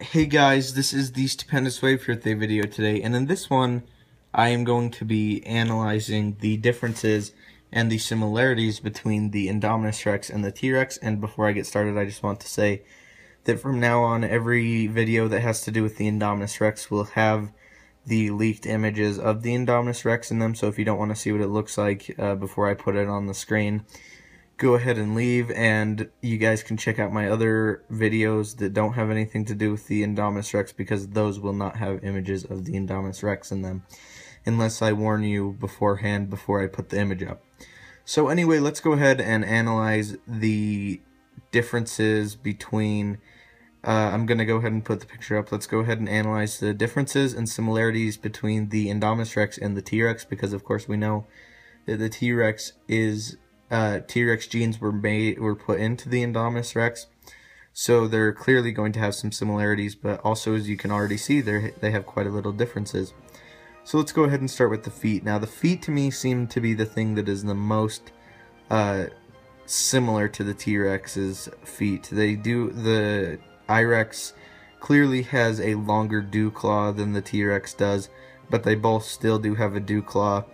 Hey guys, this is the Stupendous Wave Birthday video today, and in this one, I am going to be analyzing the differences and the similarities between the Indominus Rex and the T-Rex. And before I get started, I just want to say that from now on, every video that has to do with the Indominus Rex will have the leaked images of the Indominus Rex in them. So if you don't want to see what it looks like before I put it on the screen, go ahead and leave, and you guys can check out my other videos that don't have anything to do with the Indominus Rex, because those will not have images of the Indominus Rex in them unless I warn you beforehand before I put the image up. So anyway, let's go ahead and analyze the differences between I'm going to go ahead and put the picture up. Let's go ahead and analyze the differences and similarities between the Indominus Rex and the T-Rex, because of course we know that the T-Rex genes were put into the Indominus Rex, so they're clearly going to have some similarities, but also, as you can already see, they have quite a little differences. So let's go ahead and start with the feet. Now, the feet to me seem to be the thing that is the most similar to the T-Rex's feet. The I-Rex clearly has a longer dew claw than the T-Rex does, but they both still do have a dew claw.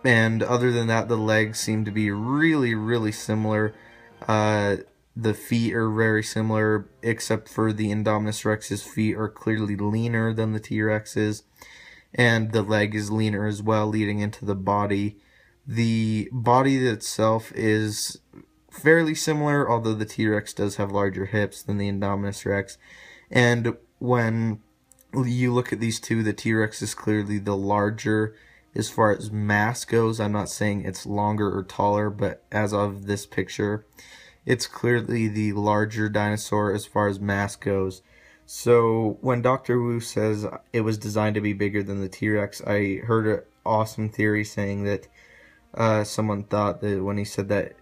And other than that, the legs seem to be really similar. The feet are very similar, except for the Indominus Rex's feet are clearly leaner than the T-Rex's, and the leg is leaner as well, leading into the body. The body itself is fairly similar, although the T-Rex does have larger hips than the Indominus Rex. And when you look at these two, the T-Rex is clearly the larger. As far as mass goes, I'm not saying it's longer or taller, but as of this picture, it's clearly the larger dinosaur as far as mass goes. So when Dr. Wu says it was designed to be bigger than the T-Rex, I heard an awesome theory saying that someone thought that when he said that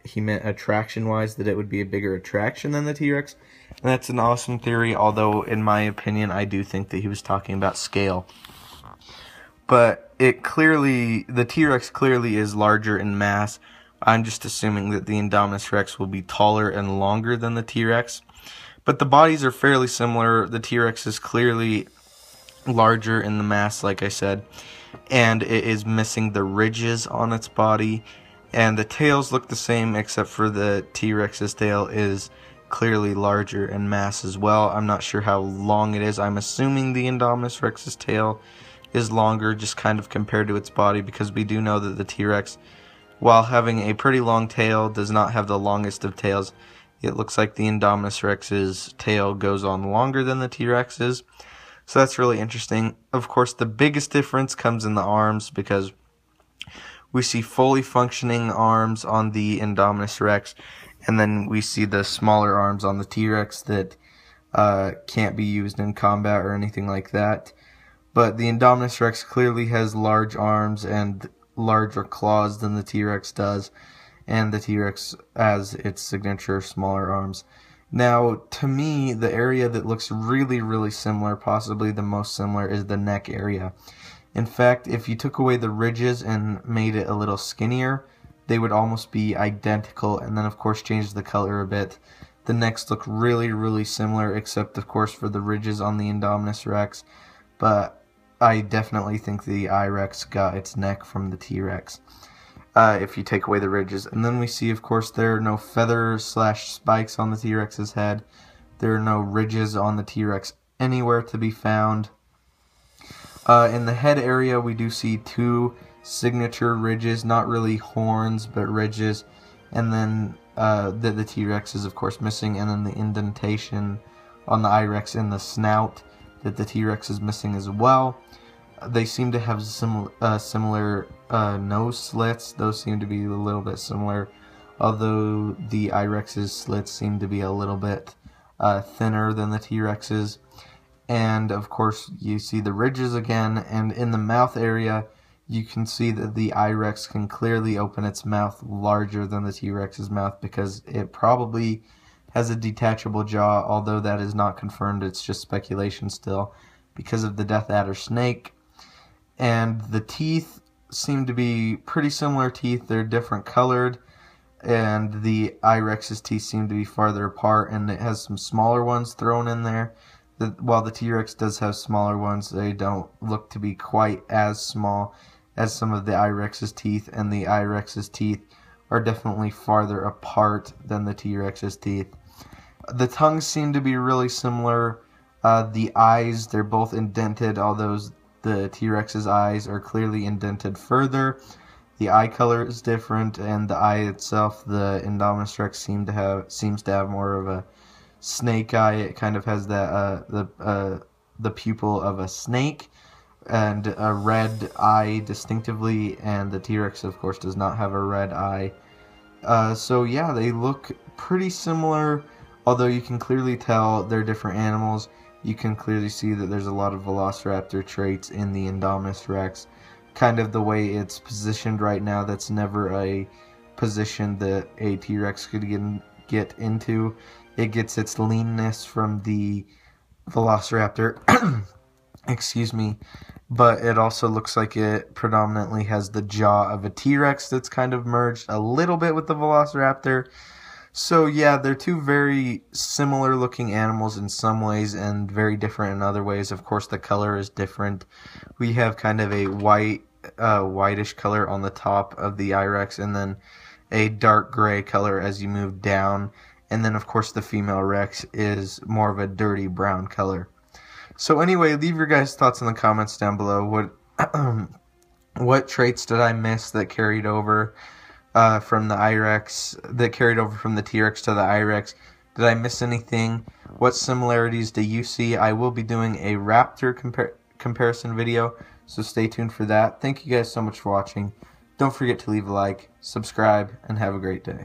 he meant attraction-wise, that it would be a bigger attraction than the T-Rex. And that's an awesome theory, although in my opinion, I do think that he was talking about scale. But the T-Rex clearly is larger in mass. I'm just assuming that the Indominus Rex will be taller and longer than the T-Rex. But the bodies are fairly similar. The T-Rex is clearly larger in the mass, like I said, and it is missing the ridges on its body. And the tails look the same, except for the T-Rex's tail is clearly larger in mass as well. I'm not sure how long it is. I'm assuming the Indominus Rex's tail is longer, just kind of compared to its body, because we do know that the T-Rex, while having a pretty long tail, does not have the longest of tails. It looks like the Indominus Rex's tail goes on longer than the T-Rex's, so that's really interesting. Of course, the biggest difference comes in the arms, because we see fully functioning arms on the Indominus Rex, and then we see the smaller arms on the T-Rex that can't be used in combat or anything like that. But the Indominus Rex clearly has large arms and larger claws than the T-Rex does, and the T-Rex has its signature smaller arms. Now, to me, the area that looks really similar, possibly the most similar, is the neck area. In fact, if you took away the ridges and made it a little skinnier, they would almost be identical, and then of course changed the color a bit. The necks look really similar, except of course for the ridges on the Indominus Rex, but I definitely think the I-Rex got its neck from the T-Rex, if you take away the ridges. And then we see, of course, there are no feather/spikes on the T-Rex's head. There are no ridges on the T-Rex anywhere to be found. In the head area, we do see two signature ridges, not really horns, but ridges. And then the T-Rex is, of course, missing. And then the indentation on the I-Rex in the snout that the T-Rex is missing as well. They seem to have similar nose slits. Those seem to be a little bit similar, although the I-Rex's slits seem to be a little bit thinner than the T-Rex's. And of course, you see the ridges again, and in the mouth area, you can see that the I-Rex can clearly open its mouth larger than the T-Rex's mouth, because it probably has a detachable jaw, although that is not confirmed. It's just speculation still, because of the Death Adder snake. And the teeth seem to be pretty similar teeth. They're different colored. and the I-Rex's teeth seem to be farther apart, and it has some smaller ones thrown in there. While the T-Rex does have smaller ones, they don't look to be quite as small as some of the I-Rex's teeth, and the I-Rex's teeth are definitely farther apart than the T-Rex's teeth. The tongues seem to be really similar. The eyes, they're both indented, although the T-Rex's eyes are clearly indented further. The eye color is different, and the eye itself, the Indominus Rex seems to have more of a snake eye. It kind of has that the pupil of a snake and a red eye distinctively, and the T-Rex of course does not have a red eye. So yeah, they look pretty similar, although you can clearly tell they're different animals. You can clearly see that there's a lot of Velociraptor traits in the Indominus Rex. Kind of the way it's positioned right now, that's never a position that a T-Rex could get into. It gets its leanness from the Velociraptor, excuse me, but it also looks like it predominantly has the jaw of a T-Rex that's kind of merged a little bit with the Velociraptor. So yeah, they're two very similar looking animals in some ways and very different in other ways. Of course, the color is different. We have kind of a whitish color on the top of the I-Rex, and then a dark gray color as you move down. And then of course the female Rex is more of a dirty brown color. So anyway, leave your guys' thoughts in the comments down below. What traits did I miss that carried over from the I-Rex, that carried over from the T-Rex to the I-Rex? Did I miss anything? What similarities do you see? I will be doing a raptor comparison video, so stay tuned for that. Thank you guys so much for watching. Don't forget to leave a like, subscribe, and have a great day.